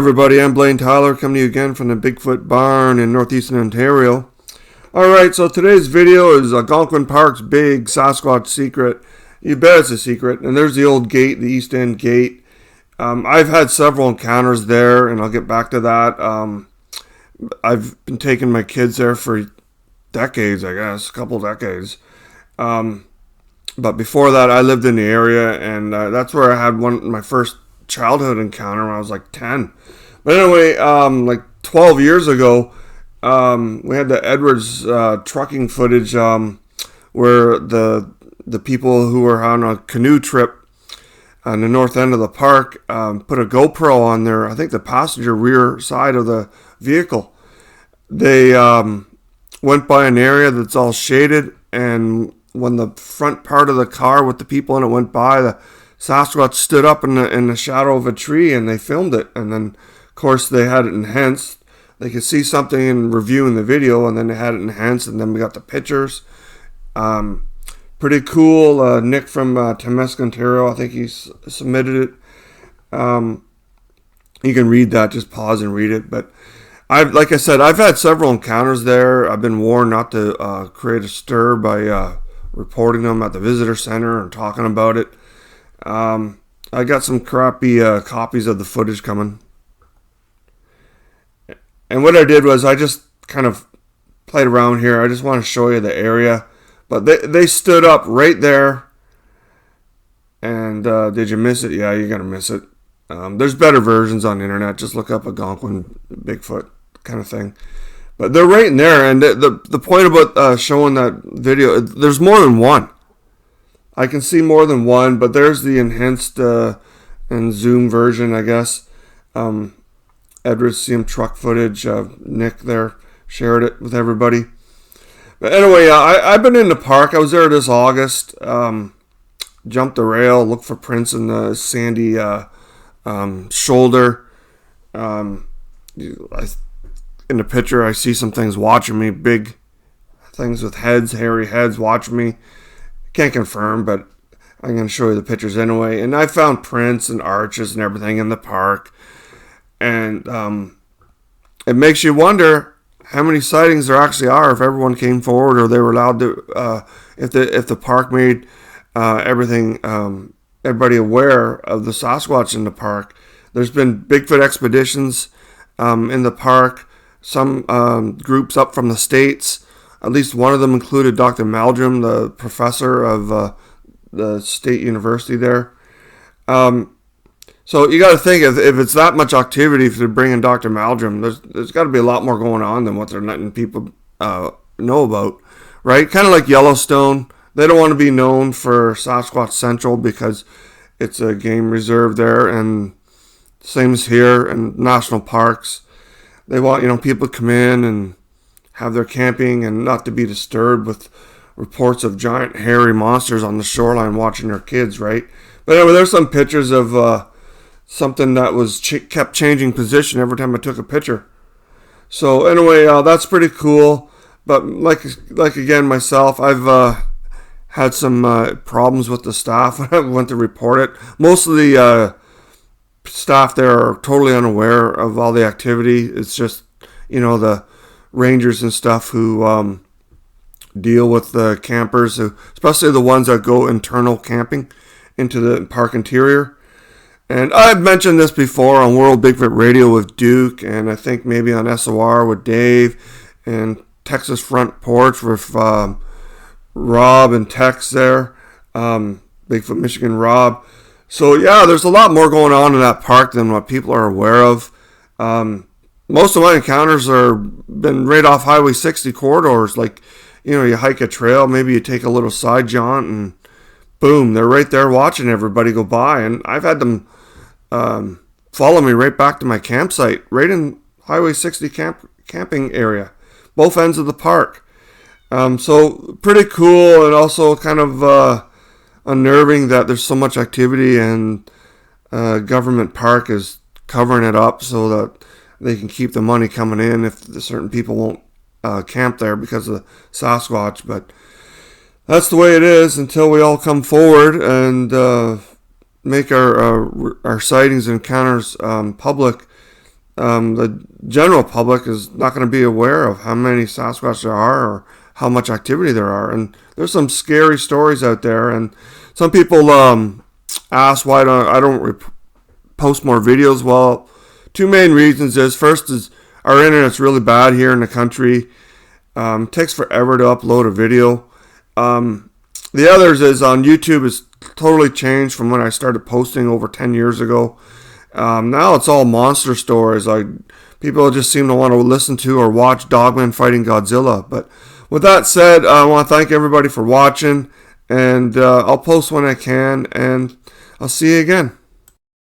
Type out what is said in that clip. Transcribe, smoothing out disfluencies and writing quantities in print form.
everybody, I'm Blaine Tyler coming to you again from the Bigfoot barn in northeastern Ontario. Alright, so today's video is Algonquin Park's big Sasquatch secret. You bet it's a secret. And there's the old gate, the East End gate. I've had several encounters there, and I'll get back to that. I've been taking my kids there for decades, I guess, a couple decades. But before that, I lived in the area, and that's where I had my first childhood encounter when I was like 10. But anyway, like 12 years ago, we had the Edwards trucking footage where the people who were on a canoe trip on the north end of the park put a GoPro on there, I think the passenger rear side of the vehicle. They went by an area that's all shaded, and when the front part of the car with the people in it went by, the Sasquatch stood up in the shadow of a tree, and they filmed it. And then, of course, they had it enhanced. They could see something in reviewing the video, and then they had it enhanced, and then we got the pictures. Pretty cool. Nick from Temescal, Ontario, I think he submitted it. You can read that. Just pause and read it. But like I said, I've had several encounters there. I've been warned not to create a stir by reporting them at the visitor center and talking about it. I got some crappy copies of the footage coming. And what I did was I just kind of played around here. I just want to show you the area. But they stood up right there. And did you miss it? Yeah, you're going to miss it. There's better versions on the internet. Just look up Algonquin Bigfoot kind of thing. But they're right in there. And the point about showing that video, there's more than one. I can see more than one, but there's the enhanced and zoom version, I guess. Edwards CM truck footage. Nick there shared it with everybody. But anyway, I've been in the park. I was there this August. Jumped the rail, looked for prints in the sandy shoulder. In the picture, I see some things watching me. Big things with heads, hairy heads watching me. Can't confirm, but I'm going to show you the pictures anyway. And I found prints and arches and everything in the park. And it makes you wonder how many sightings there actually are if everyone came forward, or they were allowed to, if the park made everybody aware of the Sasquatch in the park. There's been Bigfoot expeditions in the park. Some groups up from the States. At least one of them included Dr. Meldrum, the professor of the state university there. So you got to think, if it's that much activity for bringing Dr. Meldrum, there's got to be a lot more going on than what they're letting people know about, right? Kind of like Yellowstone. They don't want to be known for Sasquatch Central because it's a game reserve there, and same as here in national parks. They want people to come in and have their camping and not to be disturbed with reports of giant hairy monsters on the shoreline watching their kids, right? But anyway, there's some pictures of something that was kept changing position every time I took a picture. So anyway, that's pretty cool. But like again, myself, I've had some problems with the staff when I went to report it. Most of the staff there are totally unaware of all the activity. It's just, the rangers and stuff who deal with the campers, especially the ones that go internal camping into the park interior. And I've mentioned this before on World Bigfoot Radio with Duke, and I think maybe on SOR with Dave, and Texas Front Porch with Rob and Tex there, Bigfoot Michigan Rob. So yeah, there's a lot more going on in that park than what people are aware of. Most of my encounters are been right off Highway 60 corridors. Like, you hike a trail, maybe you take a little side jaunt, and boom, they're right there watching everybody go by. And I've had them follow me right back to my campsite, right in Highway 60 camping area, both ends of the park. So pretty cool, and also kind of unnerving that there's so much activity, and government park is covering it up so that they can keep the money coming in if certain people won't camp there because of Sasquatch. But that's the way it is until we all come forward and make our sightings and encounters public. the general public is not going to be aware of how many Sasquatch there are or how much activity there are. And there's some scary stories out there. And some people ask why I don't post more videos. Well, two main reasons is, first is our internet's really bad here in the country. It takes forever to upload a video. The others is on YouTube is totally changed from when I started posting over 10 years ago. Now it's all monster stories. Like, people just seem to want to listen to or watch dogmen fighting Godzilla. But with that said, I want to thank everybody for watching, and I'll post when I can, and I'll see you again.